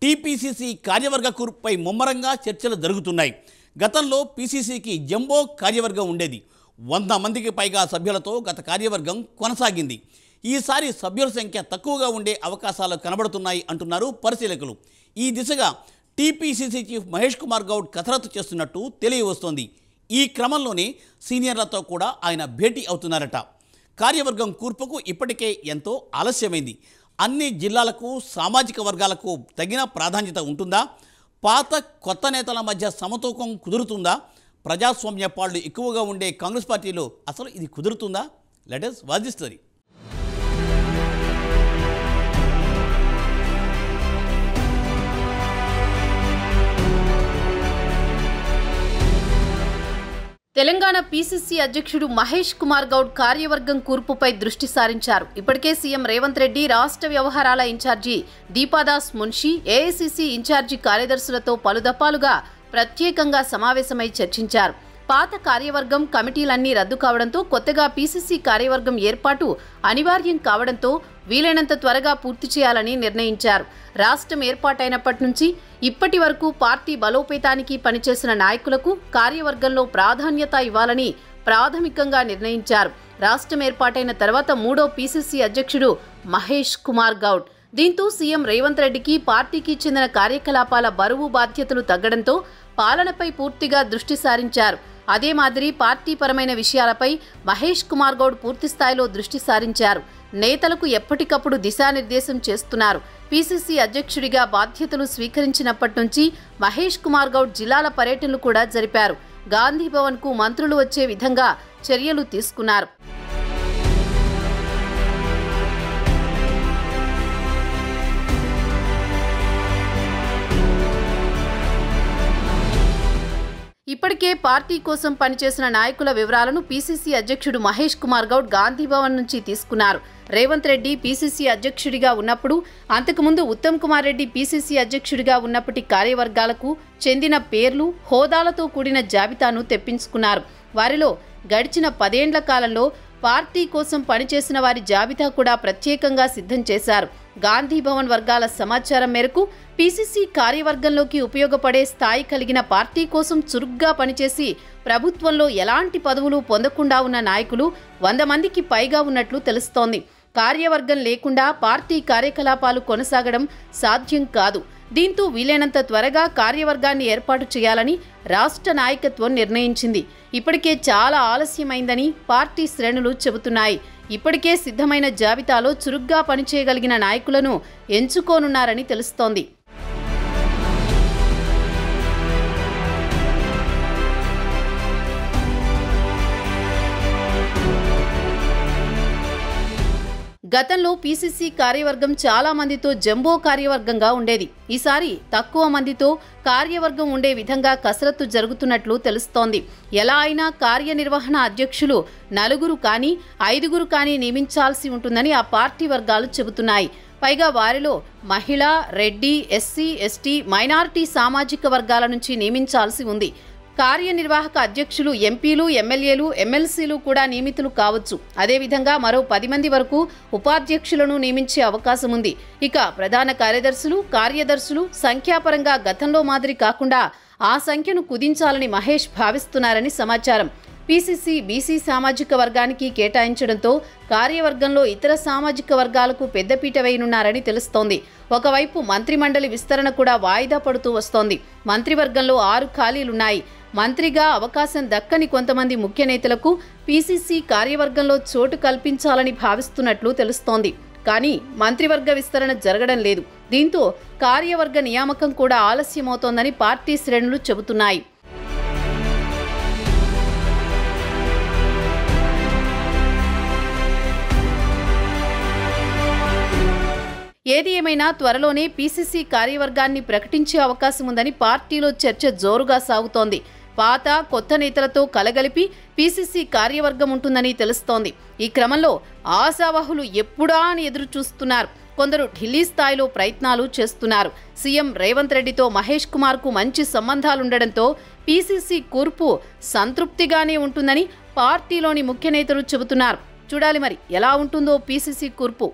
TPCC కార్యవర్గ కూర్పుపై ముమ్మరంగా చర్చలు జరుగుతున్నాయి. గతంలో పీసీసీకి జంబో కార్యవర్గం ఉండేది. 100 మందికి పైగా సభ్యులతో గత కార్యవర్గం కొనసాగింది. ఈసారి సభ్యుల సంఖ్య తక్కువగా ఉండే అవకాశాలు కనబడుతున్నాయి అంటున్నారు పరిశీలకులు. ఈ దిశగా టీపీసీసీ చీఫ్ మహేష్ కుమార్ గౌడ్ కసరత్తు చేస్తున్నట్టు తెలియవస్తోంది. ఈ క్రమంలోనే సీనియర్లతో కూడా ఆయన భేటీ అవుతున్నారట. కార్యవర్గం కూర్పుకు ఇప్పటికే ఎంతో ఆలస్యమైంది. అన్ని జిల్లాలకు సామాజిక వర్గాలకు తగిన ప్రాధాన్యత ఉంటుందా? పాత కొత్త నేతల మధ్య సమతూకం కుదురుతుందా? ప్రజాస్వామ్య పాళ్ళు ఎక్కువగా ఉండే కాంగ్రెస్ పార్టీలో అసలు ఇది కుదురుతుందా? Let us watch the story. Telangana PCC అధ్యక్షుడు మహేష్ కుమార్ గౌడ్ కార్యవర్గం కూర్పుపై దృష్టి సారించారు. ఇప్పటికే సీఎం రేవంత్ రెడ్డి, రాష్ట్ర వ్యవహారాల incharge Deepadas Munshi, AICC incharge కార్యదర్శులతో పలుదఫాలుగా ప్రత్యేకంగా సమావేశమై చర్చించారు. పాత కార్యవర్గం కమిటీలన్నీ రద్దు కావడంతో కొత్తగా పీసీసీ కార్యవర్గం ఏర్పాటు అనివార్యం కావడంతో వీలైనంత త్వరగా పూర్తి చేయాలని నిర్ణయించారు. రాష్ట్రం ఏర్పాటైనప్పటి నుంచి ఇప్పటి వరకు పార్టీ బలోపేతానికి పనిచేసిన నాయకులకు కార్యవర్గంలో ప్రాధాన్యత ఇవ్వాలని ప్రాథమికంగా నిర్ణయించారు. రాష్ట్రం ఏర్పాటైన తర్వాత మూడో పీసీసీ అధ్యక్షుడు మహేష్ కుమార్ గౌడ్. దీంతో సీఎం రేవంత్ రెడ్డికి పార్టీకి చెందిన కార్యకలాపాల బరువు బాధ్యతలు తగ్గడంతో పాలనపై పూర్తిగా దృష్టి సారించారు. అదే మాదిరి పార్టీ పరమైన విషయాలపై మహేష్ కుమార్ గౌడ్ పూర్తిస్థాయిలో దృష్టి సారించారు. నేతలకు ఎప్పటికప్పుడు దిశానిర్దేశం చేస్తున్నారు. పీసీసీ అధ్యక్షుడిగా బాధ్యతలు స్వీకరించినప్పటి నుంచి మహేష్ కుమార్ గౌడ్ జిల్లాల పర్యటనలు కూడా జరిపారు. గాంధీ భవన్కు మంత్రులు వచ్చే విధంగా చర్యలు తీసుకున్నారు. ఇప్పటికే పార్టీ కోసం పనిచేసిన నాయకుల వివరాలను పీసీసీ అధ్యక్షుడు మహేష్ కుమార్ గౌడ్ గాంధీ భవన్ నుంచి తీసుకున్నారు. రేవంత్ రెడ్డి పీసీసీ అధ్యక్షుడిగా ఉన్నప్పుడు, అంతకుముందు ఉత్తమ్ కుమార్ రెడ్డి పీసీసీ అధ్యక్షుడిగా ఉన్నప్పటి కార్యవర్గాలకు చెందిన పేర్లు, హోదాలతో కూడిన జాబితాను తెప్పించుకున్నారు. వారిలో గడిచిన 10 ఏండ్ల కాలంలో పార్టీ కోసం పనిచేసిన వారి జాబితా కూడా ప్రత్యేకంగా సిద్ధం చేశారు. గాంధీ భవన్ వర్గాల సమాచారం మేరకు పీసీసీ కార్యవర్గంలోకి ఉపయోగపడే స్థాయి కలిగిన, పార్టీ కోసం చురుగ్గా పనిచేసి ప్రభుత్వంలో ఎలాంటి పదవులు పొందకుండా ఉన్న నాయకులు 100 మందికి పైగా ఉన్నట్లు తెలుస్తోంది. కార్యవర్గం లేకుండా పార్టీ కార్యకలాపాలు కొనసాగడం సాధ్యం కాదు. దీంతో వీలైనంత త్వరగా కార్యవర్గాన్ని ఏర్పాటు చేయాలని రాష్ట్ర నాయకత్వం నిర్ణయించింది. ఇప్పటికే చాలా ఆలస్యమైందని పార్టీ శ్రేణులు చెబుతున్నాయి. ఇప్పటికే సిద్ధమైన జాబితాలో చురుగ్గా పనిచేయగలిగిన నాయకులను ఎంచుకోనున్నారని తెలుస్తోంది. గతంలో పీసీసీ కార్యవర్గం చాలా మందితో జంబో కార్యవర్గంగా ఉండేది. ఈసారి తక్కువ మందితో కార్యవర్గం ఉండే విధంగా కసరత్తు జరుగుతున్నట్లు తెలుస్తోంది. ఎలా అయినా కార్యనిర్వహణ అధ్యక్షులు 4 కానీ 5 కానీ నియమించాల్సి ఉంటుందని ఆ పార్టీ వర్గాలు చెబుతున్నాయి. పైగా వారిలో మహిళ, రెడ్డి, ఎస్సీ, ఎస్టీ, మైనారిటీ సామాజిక వర్గాల నుంచి నియమించాల్సి ఉంది. కార్యనిర్వాహక అధ్యక్షులు ఎంపీలు, ఎమ్మెల్యేలు, ఎమ్మెల్సీలు కూడా నియమితులు కావచ్చు. అదేవిధంగా మరో 10 మంది వరకు ఉపాధ్యక్షులను నియమించే అవకాశం ఉంది. ఇక ప్రధాన కార్యదర్శులు, కార్యదర్శులు సంఖ్యాపరంగా గతంలో మాదిరి కాకుండా ఆ సంఖ్యను కుదించాలని మహేష్ భావిస్తున్నారని సమాచారం. పీసీసీ బీసీ సామాజిక వర్గానికి కేటాయించడంతో కార్యవర్గంలో ఇతర సామాజిక వర్గాలకు పెద్దపీట వేయనున్నారని తెలుస్తోంది. ఒకవైపు మంత్రిమండలి విస్తరణ కూడా వాయిదా పడుతూ వస్తోంది. మంత్రివర్గంలో 6 ఖాళీలున్నాయి. మంత్రిగా అవకాశం దక్కని కొంతమంది ముఖ్య నేతలకు పీసీసీ కార్యవర్గంలో చోటు కల్పించాలని భావిస్తున్నట్లు తెలుస్తోంది. కానీ మంత్రివర్గ విస్తరణ జరగడం లేదు. దీంతో కార్యవర్గ నియామకం కూడా ఆలస్యమవుతోందని పార్టీ శ్రేణులు చెబుతున్నాయి. ఏది ఏమైనా త్వరలోనే పీసీసీ కార్యవర్గాన్ని ప్రకటించే అవకాశం ఉందని పార్టీలో చర్చ జోరుగా సాగుతోంది. పాత కొత్త నేతలతో కలగలిపి పీసీసీ కార్యవర్గం ఉంటుందని తెలుస్తోంది. ఈ క్రమంలో ఆశావహులు ఎప్పుడా అని ఎదురు చూస్తున్నారు. కొందరు ఢిల్లీ స్థాయిలో ప్రయత్నాలు చేస్తున్నారు. సీఎం రేవంత్ రెడ్డితో మహేష్ కుమార్కు మంచి సంబంధాలుండడంతో పీసీసీ కూర్పు సంతృప్తిగానే ఉంటుందని పార్టీలోని ముఖ్య నేతలు చెబుతున్నారు. చూడాలి మరి ఎలా ఉంటుందో పీసీసీ కూర్పు.